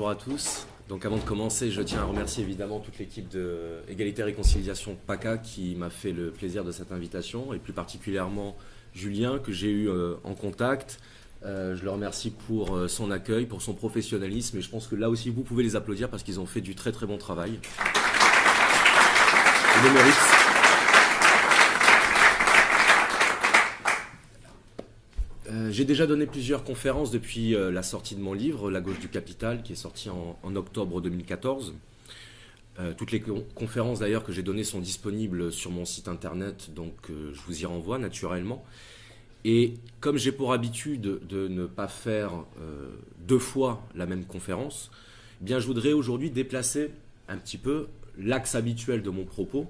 bonjour à tous. Donc avant de commencer, je tiens à remercier évidemment toute l'équipe de Égalité et Réconciliation PACA qui m'a fait le plaisir de cette invitation, et plus particulièrement Julien que j'ai eu en contact. Je le remercie pour son accueil, pour son professionnalisme, et je pense que là aussi vous pouvez les applaudir parce qu'ils ont fait du très très bon travail. Ils le méritent. J'ai déjà donné plusieurs conférences depuis la sortie de mon livre, La gauche du capital, qui est sorti en octobre 2014. Toutes les conférences d'ailleurs que j'ai données sont disponibles sur mon site internet, donc je vous y renvoie naturellement. Et comme j'ai pour habitude de ne pas faire deux fois la même conférence, eh bien je voudrais aujourd'hui déplacer un petit peu l'axe habituel de mon propos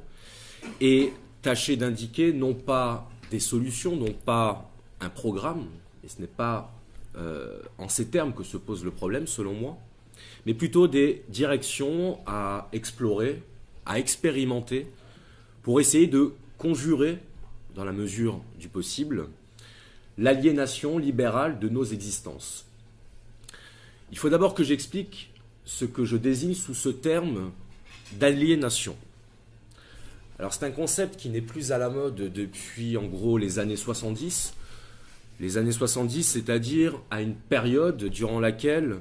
et tâcher d'indiquer non pas des solutions, non pas un programme, et ce n'est pas en ces termes que se pose le problème selon moi, mais plutôt des directions à explorer, à expérimenter, pour essayer de conjurer, dans la mesure du possible, l'aliénation libérale de nos existences. Il faut d'abord que j'explique ce que je désigne sous ce terme d'aliénation. Alors c'est un concept qui n'est plus à la mode depuis en gros les années 70. Les années 70, c'est-à-dire à une période durant laquelle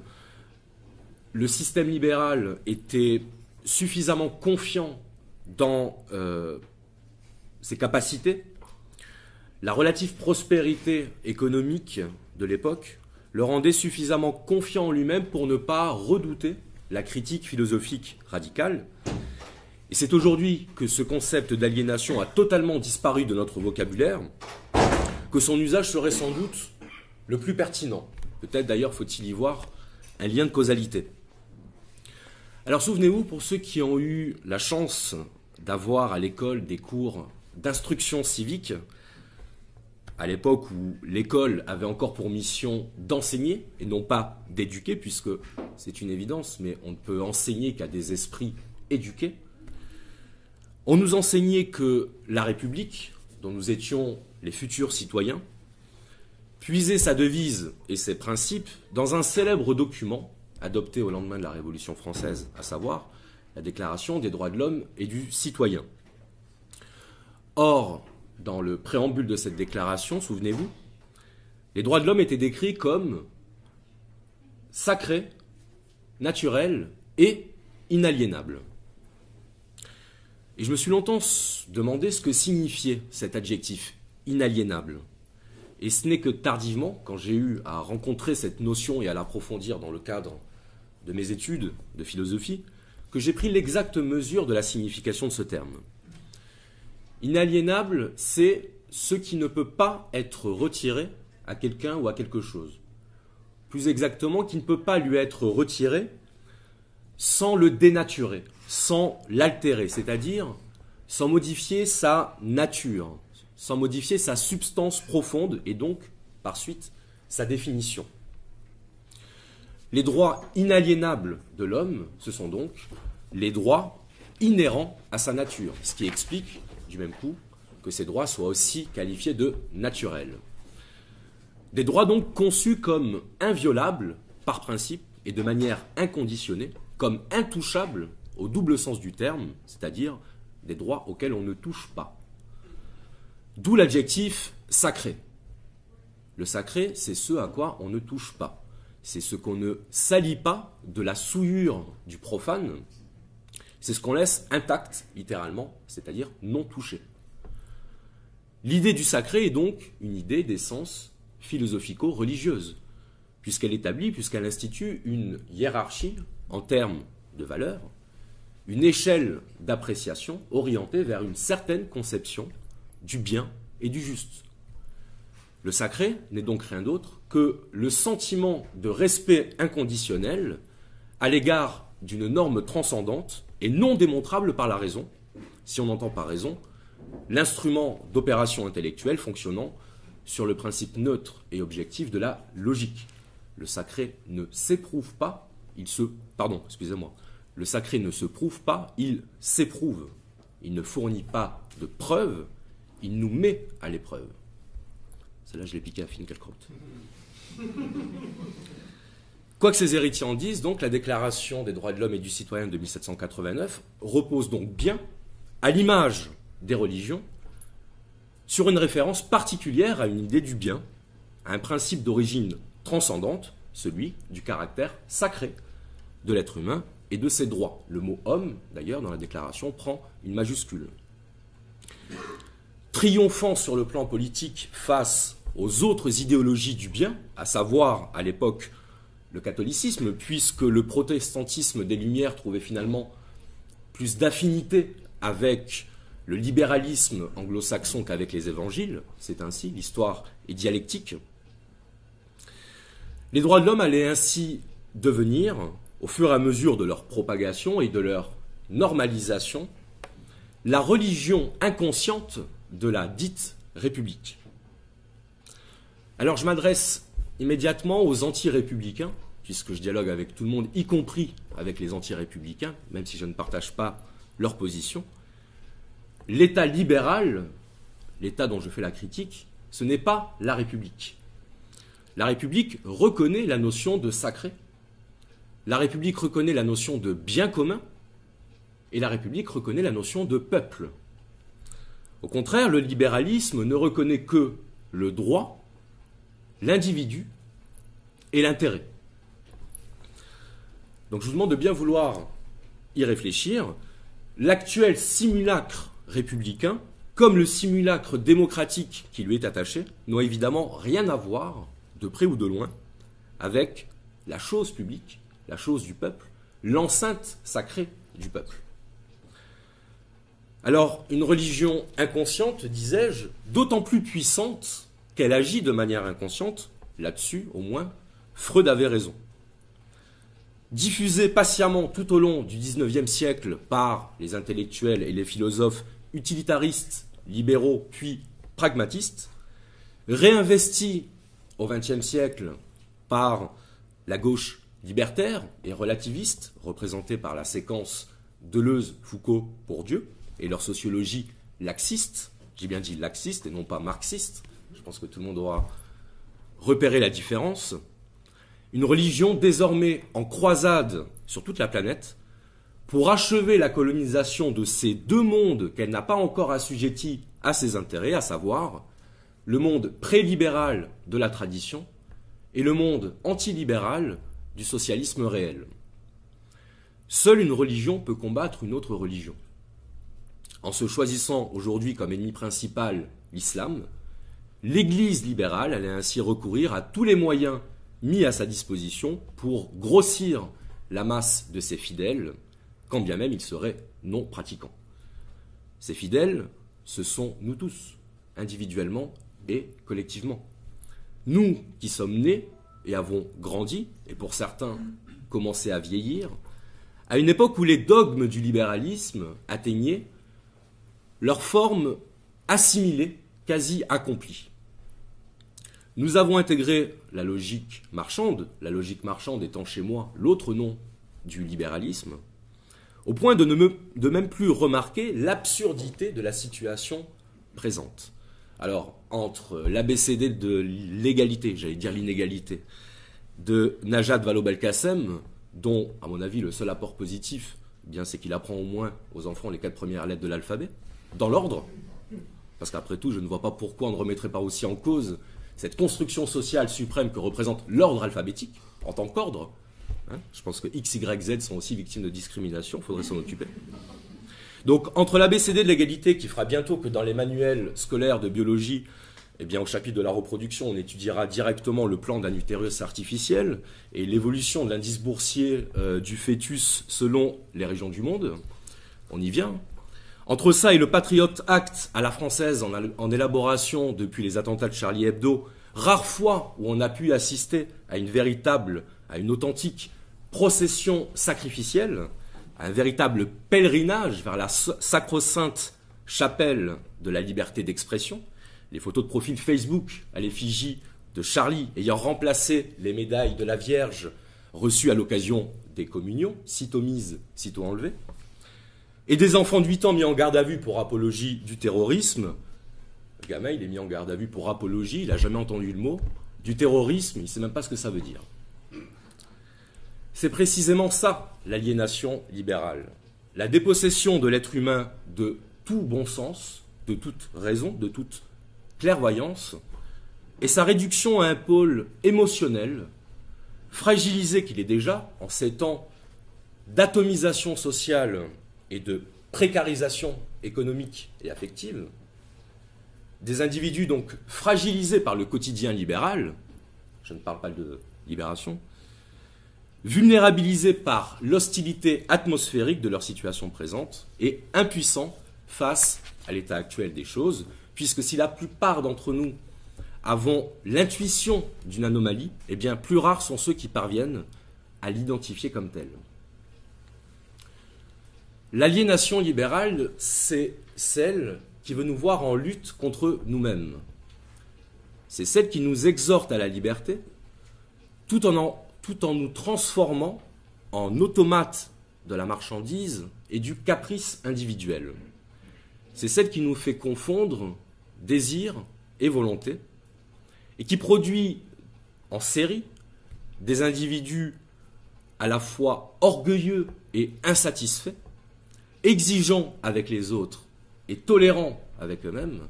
le système libéral était suffisamment confiant dans ses capacités. La relative prospérité économique de l'époque le rendait suffisamment confiant en lui-même pour ne pas redouter la critique philosophique radicale. Et c'est aujourd'hui que ce concept d'aliénation a totalement disparu de notre vocabulaire, que son usage serait sans doute le plus pertinent. Peut-être d'ailleurs faut-il y voir un lien de causalité. Alors souvenez-vous, pour ceux qui ont eu la chance d'avoir à l'école des cours d'instruction civique, à l'époque où l'école avait encore pour mission d'enseigner et non pas d'éduquer, puisque c'est une évidence, mais on ne peut enseigner qu'à des esprits éduqués. On nous enseignait que la République, dont nous étions les futurs citoyens, puisait sa devise et ses principes dans un célèbre document adopté au lendemain de la Révolution française, à savoir la Déclaration des droits de l'homme et du citoyen. Or, dans le préambule de cette déclaration, souvenez-vous, les droits de l'homme étaient décrits comme sacrés, naturels et inaliénables. Et je me suis longtemps demandé ce que signifiait cet adjectif inaliénable. Et ce n'est que tardivement, quand j'ai eu à rencontrer cette notion et à l'approfondir dans le cadre de mes études de philosophie, que j'ai pris l'exacte mesure de la signification de ce terme. Inaliénable, c'est ce qui ne peut pas être retiré à quelqu'un ou à quelque chose. Plus exactement, qui ne peut pas lui être retiré sans le dénaturer, sans l'altérer, c'est-à-dire sans modifier sa nature, sans modifier sa substance profonde et donc, par suite, sa définition. Les droits inaliénables de l'homme, ce sont donc les droits inhérents à sa nature, ce qui explique, du même coup, que ces droits soient aussi qualifiés de naturels. Des droits donc conçus comme inviolables par principe et de manière inconditionnée, comme intouchables au double sens du terme, c'est-à-dire des droits auxquels on ne touche pas. D'où l'adjectif sacré. Le sacré, c'est ce à quoi on ne touche pas. C'est ce qu'on ne salit pas de la souillure du profane. C'est ce qu'on laisse intact, littéralement, c'est-à-dire non touché. L'idée du sacré est donc une idée d'essence philosophico-religieuse, puisqu'elle institue une hiérarchie en termes de valeurs, une échelle d'appréciation orientée vers une certaine conception du bien et du juste. Le sacré n'est donc rien d'autre que le sentiment de respect inconditionnel à l'égard d'une norme transcendante et non démontrable par la raison, si on entend par raison l'instrument d'opération intellectuelle fonctionnant sur le principe neutre et objectif de la logique. Le sacré ne s'éprouve pas, le sacré ne se prouve pas, il s'éprouve. Il ne fournit pas de preuves, il nous met à l'épreuve. Celle-là, je l'ai piqué à Finkielkraut. Quoi que ses héritiers en disent, donc, la Déclaration des droits de l'homme et du citoyen de 1789 repose donc bien, à l'image des religions, sur une référence particulière à une idée du bien, à un principe d'origine transcendante, celui du caractère sacré de l'être humain et de ses droits. Le mot homme, d'ailleurs, dans la Déclaration, prend une majuscule. Triomphant sur le plan politique face aux autres idéologies du bien, à savoir, à l'époque, le catholicisme, puisque le protestantisme des Lumières trouvait finalement plus d'affinité avec le libéralisme anglo-saxon qu'avec les évangiles, c'est ainsi, l'histoire est dialectique. Les droits de l'homme allaient ainsi devenir, au fur et à mesure de leur propagation et de leur normalisation, la religion inconsciente de la dite République. Alors je m'adresse immédiatement aux anti-républicains, puisque je dialogue avec tout le monde, y compris avec les anti-républicains, même si je ne partage pas leur position. L'État libéral, l'État dont je fais la critique, ce n'est pas la République. La République reconnaît la notion de sacré, la République reconnaît la notion de bien commun, et la République reconnaît la notion de peuple. Au contraire, le libéralisme ne reconnaît que le droit, l'individu et l'intérêt. Donc je vous demande de bien vouloir y réfléchir. L'actuel simulacre républicain, comme le simulacre démocratique qui lui est attaché, n'ont évidemment rien à voir, de près ou de loin, avec la chose publique, la chose du peuple, l'enceinte sacrée du peuple. Alors, une religion inconsciente, disais-je, d'autant plus puissante qu'elle agit de manière inconsciente, là-dessus, au moins, Freud avait raison. Diffusée patiemment tout au long du XIXe siècle par les intellectuels et les philosophes utilitaristes, libéraux, puis pragmatistes, réinvestie au XXe siècle par la gauche libertaire et relativiste, représentée par la séquence Deleuze, Foucault, Bourdieu, et leur sociologie laxiste, j'ai bien dit laxiste et non pas marxiste, je pense que tout le monde aura repéré la différence, une religion désormais en croisade sur toute la planète pour achever la colonisation de ces deux mondes qu'elle n'a pas encore assujettis à ses intérêts, à savoir le monde pré-libéral de la tradition et le monde antilibéral du socialisme réel. Seule une religion peut combattre une autre religion. En se choisissant aujourd'hui comme ennemi principal l'islam, l'Église libérale allait ainsi recourir à tous les moyens mis à sa disposition pour grossir la masse de ses fidèles, quand bien même ils seraient non pratiquants. Ces fidèles, ce sont nous tous, individuellement et collectivement. Nous qui sommes nés et avons grandi, et pour certains commencé à vieillir, à une époque où les dogmes du libéralisme atteignaient leur forme assimilée, quasi accomplie. Nous avons intégré la logique marchande étant chez moi l'autre nom du libéralisme, au point de même plus remarquer l'absurdité de la situation présente. Alors, entre l'ABCD de l'égalité, j'allais dire l'inégalité, de Najat Vallaud-Belkacem, dont, à mon avis, le seul apport positif, eh bien, c'est qu'il apprend au moins aux enfants les 4 premières lettres de l'alphabet, dans l'ordre, parce qu'après tout, je ne vois pas pourquoi on ne remettrait pas aussi en cause cette construction sociale suprême que représente l'ordre alphabétique, en tant qu'ordre. Je pense que X, Y, Z sont aussi victimes de discrimination, il faudrait s'en occuper. Donc, entre l'ABCD de l'égalité, qui fera bientôt que dans les manuels scolaires de biologie, eh bien, au chapitre de la reproduction, on étudiera directement le plan d'un utérus artificiel et l'évolution de l'indice boursier du fœtus selon les régions du monde, on y vient. Entre ça et le Patriot Act à la française en élaboration depuis les attentats de Charlie Hebdo, rare fois où on a pu assister à une authentique procession sacrificielle, à un véritable pèlerinage vers la sacro-sainte chapelle de la liberté d'expression, les photos de profil Facebook à l'effigie de Charlie ayant remplacé les médailles de la Vierge reçues à l'occasion des communions, sitôt mises, sitôt enlevées, et des enfants de 8 ans mis en garde à vue pour apologie du terrorisme. Le gamin, il est mis en garde à vue pour apologie, il n'a jamais entendu le mot. Du terrorisme, il ne sait même pas ce que ça veut dire. C'est précisément ça, l'aliénation libérale. La dépossession de l'être humain de tout bon sens, de toute raison, de toute clairvoyance, et sa réduction à un pôle émotionnel, fragilisé qu'il est déjà en ces temps d'atomisation sociale et de précarisation économique et affective, des individus donc fragilisés par le quotidien libéral, je ne parle pas de libération, vulnérabilisés par l'hostilité atmosphérique de leur situation présente et impuissants face à l'état actuel des choses, puisque si la plupart d'entre nous avons l'intuition d'une anomalie, eh bien plus rares sont ceux qui parviennent à l'identifier comme telle. L'aliénation libérale, c'est celle qui veut nous voir en lutte contre nous-mêmes. C'est celle qui nous exhorte à la liberté, tout en nous transformant en automates de la marchandise et du caprice individuel. C'est celle qui nous fait confondre désir et volonté, et qui produit en série des individus à la fois orgueilleux et insatisfaits, exigeants avec les autres et tolérants avec eux-mêmes,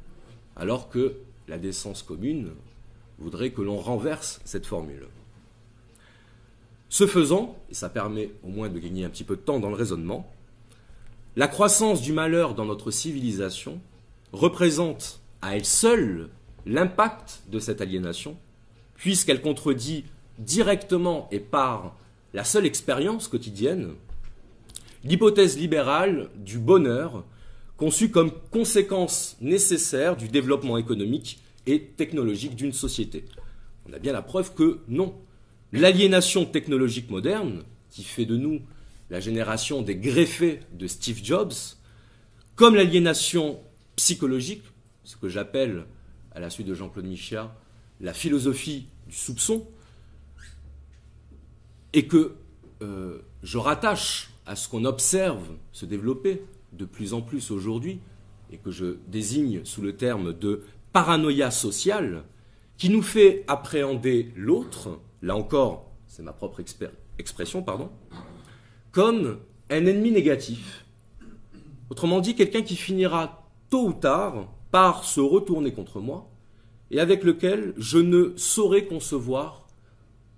alors que la décence commune voudrait que l'on renverse cette formule. Ce faisant, et ça permet au moins de gagner un petit peu de temps dans le raisonnement, la croissance du malheur dans notre civilisation représente à elle seule l'impact de cette aliénation, puisqu'elle contredit directement et par la seule expérience quotidienne l'hypothèse libérale du bonheur conçue comme conséquence nécessaire du développement économique et technologique d'une société. On a bien la preuve que non. L'aliénation technologique moderne, qui fait de nous la génération des greffés de Steve Jobs, comme l'aliénation psychologique, ce que j'appelle, à la suite de Jean-Claude Michéa, la philosophie du soupçon, et que je rattache à ce qu'on observe se développer de plus en plus aujourd'hui, et que je désigne sous le terme de paranoïa sociale, qui nous fait appréhender l'autre, là encore, c'est ma propre expression, comme un ennemi négatif. Autrement dit, quelqu'un qui finira tôt ou tard par se retourner contre moi et avec lequel je ne saurais concevoir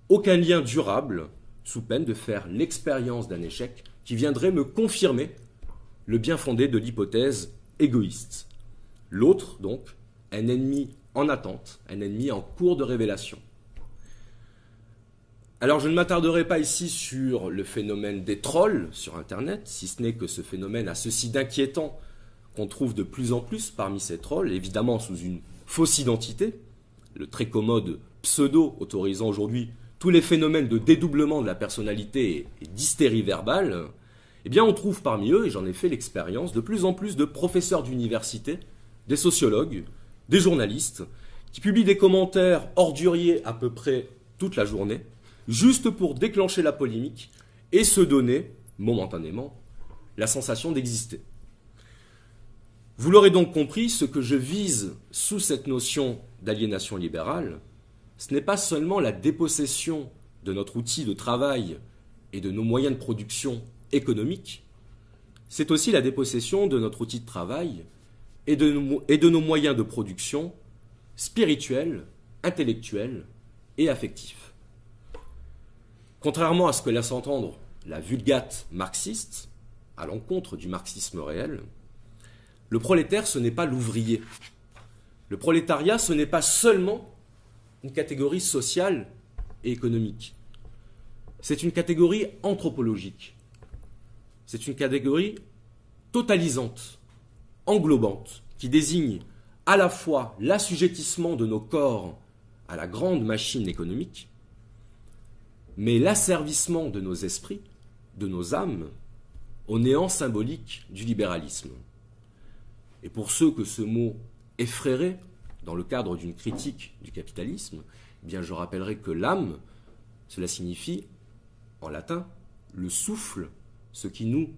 aucun lien durable sous peine de faire l'expérience d'un échec qui viendrait me confirmer le bien fondé de l'hypothèse égoïste. L'autre, donc, un ennemi en attente, un ennemi en cours de révélation. Alors je ne m'attarderai pas ici sur le phénomène des trolls sur Internet, si ce n'est que ce phénomène a ceci d'inquiétant qu'on trouve de plus en plus parmi ces trolls, évidemment sous une fausse identité, le très commode pseudo autorisant aujourd'hui tous les phénomènes de dédoublement de la personnalité et d'hystérie verbale, eh bien on trouve parmi eux, et j'en ai fait l'expérience, de plus en plus de professeurs d'université, des sociologues, des journalistes, qui publient des commentaires orduriers à peu près toute la journée, juste pour déclencher la polémique et se donner, momentanément, la sensation d'exister. Vous l'aurez donc compris, ce que je vise sous cette notion d'aliénation libérale, ce n'est pas seulement la dépossession de notre outil de travail et de nos moyens de production économique, c'est aussi la dépossession de notre outil de travail et de nos moyens de production spirituels, intellectuels et affectifs. Contrairement à ce que laisse entendre la vulgate marxiste, à l'encontre du marxisme réel, le prolétaire, ce n'est pas l'ouvrier. Le prolétariat, ce n'est pas seulement une catégorie sociale et économique. C'est une catégorie anthropologique. C'est une catégorie totalisante, englobante, qui désigne à la fois l'assujettissement de nos corps à la grande machine économique, mais l'asservissement de nos esprits, de nos âmes, au néant symbolique du libéralisme. Et pour ceux que ce mot effraierait dans le cadre d'une critique du capitalisme, eh bien je rappellerai que l'âme, cela signifie, en latin, le souffle, ce qui nous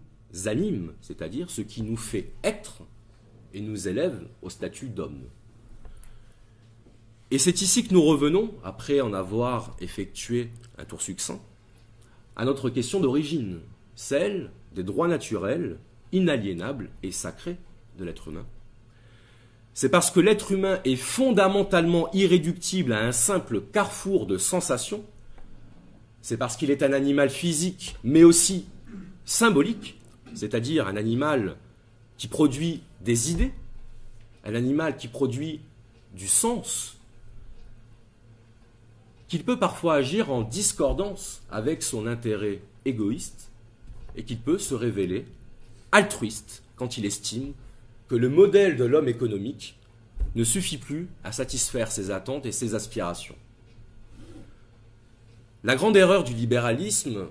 anime, c'est-à-dire ce qui nous fait être et nous élève au statut d'homme. Et c'est ici que nous revenons, après en avoir effectué un tour succinct, à notre question d'origine, celle des droits naturels, inaliénables et sacrés de l'être humain. C'est parce que l'être humain est fondamentalement irréductible à un simple carrefour de sensations, c'est parce qu'il est un animal physique, mais aussi symbolique, c'est-à-dire un animal qui produit des idées, un animal qui produit du sens, qu'il peut parfois agir en discordance avec son intérêt égoïste et qu'il peut se révéler altruiste quand il estime que le modèle de l'homme économique ne suffit plus à satisfaire ses attentes et ses aspirations. La grande erreur du libéralisme,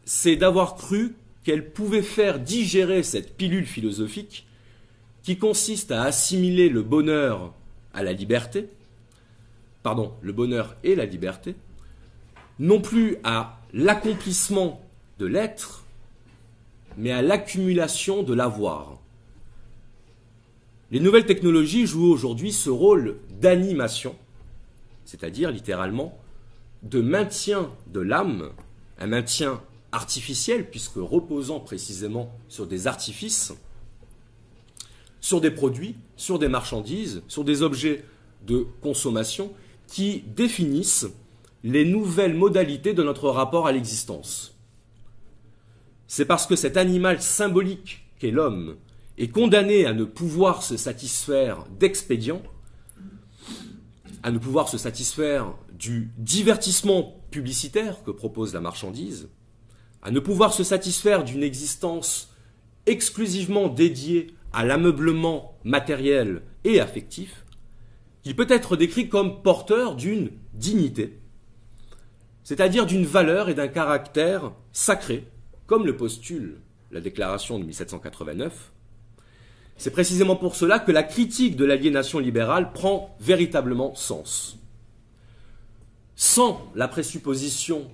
c'est d'avoir cru qu'elle pouvait faire digérer cette pilule philosophique qui consiste à assimiler le bonheur à la liberté, le bonheur et la liberté, non plus à l'accomplissement de l'être, mais à l'accumulation de l'avoir. Les nouvelles technologies jouent aujourd'hui ce rôle d'animation, c'est-à-dire littéralement de maintien de l'âme, un maintien artificiel, puisque reposant précisément sur des artifices, sur des produits, sur des marchandises, sur des objets de consommation qui définissent les nouvelles modalités de notre rapport à l'existence. C'est parce que cet animal symbolique qu'est l'homme est condamné à ne pouvoir se satisfaire d'expédients, à ne pouvoir se satisfaire du divertissement publicitaire que propose la marchandise, à ne pouvoir se satisfaire d'une existence exclusivement dédiée à l'ameublement matériel et affectif, qu'il peut être décrit comme porteur d'une dignité, c'est-à-dire d'une valeur et d'un caractère sacré, comme le postule la déclaration de 1789. C'est précisément pour cela que la critique de l'aliénation libérale prend véritablement sens. Sans la présupposition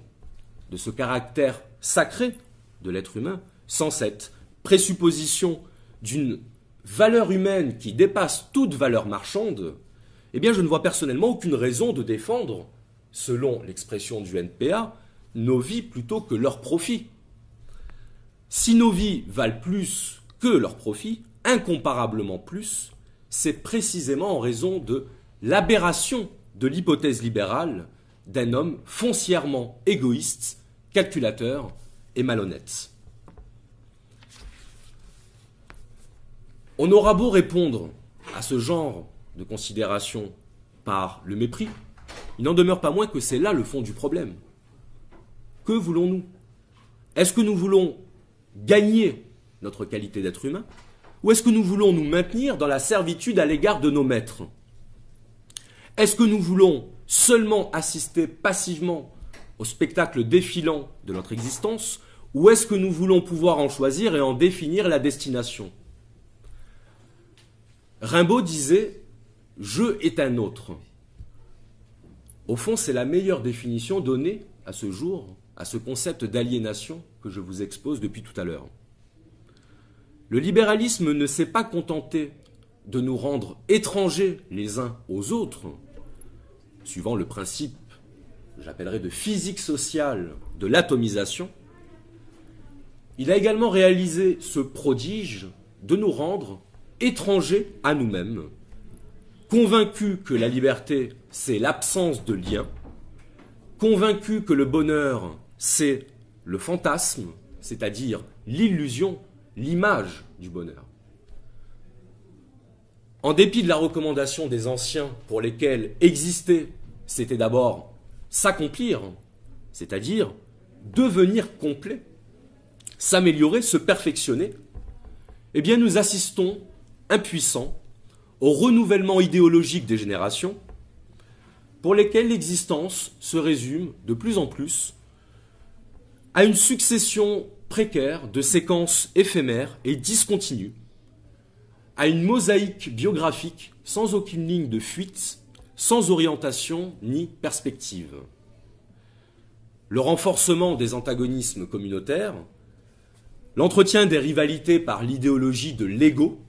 de ce caractère sacré de l'être humain, sans cette présupposition d'une valeur humaine qui dépasse toute valeur marchande, eh bien je ne vois personnellement aucune raison de défendre, selon l'expression du NPA, nos vies plutôt que leurs profits. Si nos vies valent plus que leurs profits, incomparablement plus, c'est précisément en raison de l'aberration de l'hypothèse libérale d'un homme foncièrement égoïste, calculateur et malhonnête. On aura beau répondre à ce genre de considération par le mépris, il n'en demeure pas moins que c'est là le fond du problème. Que voulons-nous? Est-ce que nous voulons gagner notre qualité d'être humain, ou est-ce que nous voulons nous maintenir dans la servitude à l'égard de nos maîtres? Est-ce que nous voulons seulement assister passivement au spectacle défilant de notre existence, ou est-ce que nous voulons pouvoir en choisir et en définir la destination? Rimbaud disait « je est un autre ». Au fond, c'est la meilleure définition donnée à ce jour à ce concept d'aliénation que je vous expose depuis tout à l'heure. Le libéralisme ne s'est pas contenté de nous rendre étrangers les uns aux autres, suivant le principe, j'appellerais de physique sociale, de l'atomisation. Il a également réalisé ce prodige de nous rendre étrangers à nous-mêmes, convaincus que la liberté, c'est l'absence de lien, convaincus que le bonheur, c'est le fantasme, c'est-à-dire l'illusion, l'image du bonheur. En dépit de la recommandation des anciens pour lesquels exister, c'était d'abord s'accomplir, c'est-à-dire devenir complet, s'améliorer, se perfectionner, eh bien nous assistons, impuissants, au renouvellement idéologique des générations, pour lesquelles l'existence se résume de plus en plus à une succession précaire de séquences éphémères et discontinues, à une mosaïque biographique sans aucune ligne de fuite, sans orientation ni perspective. Le renforcement des antagonismes communautaires, l'entretien des rivalités par l'idéologie de l'ego,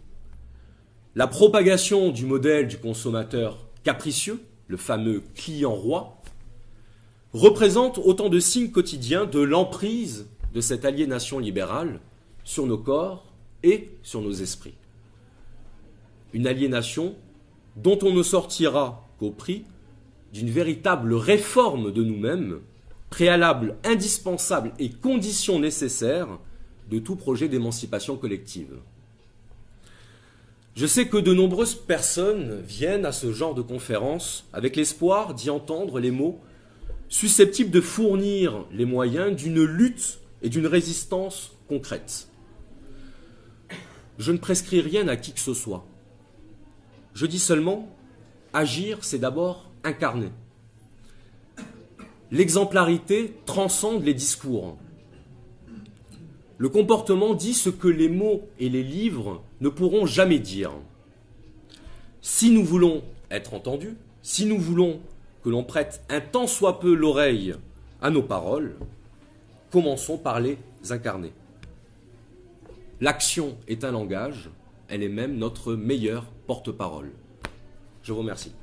la propagation du modèle du consommateur capricieux, le fameux client roi, représentent autant de signes quotidiens de l'emprise de cette aliénation libérale sur nos corps et sur nos esprits. Une aliénation dont on ne sortira qu'au prix d'une véritable réforme de nous-mêmes, préalable indispensable et condition nécessaire de tout projet d'émancipation collective. Je sais que de nombreuses personnes viennent à ce genre de conférence avec l'espoir d'y entendre les mots susceptibles de fournir les moyens d'une lutte et d'une résistance concrète. Je ne prescris rien à qui que ce soit. Je dis seulement, agir, c'est d'abord incarner. L'exemplarité transcende les discours. Le comportement dit ce que les mots et les livres ne pourront jamais dire. Si nous voulons être entendus, si nous voulons que l'on prête un tant soit peu l'oreille à nos paroles, commençons par les incarner. L'action est un langage, elle est même notre meilleure porte-parole. Je vous remercie.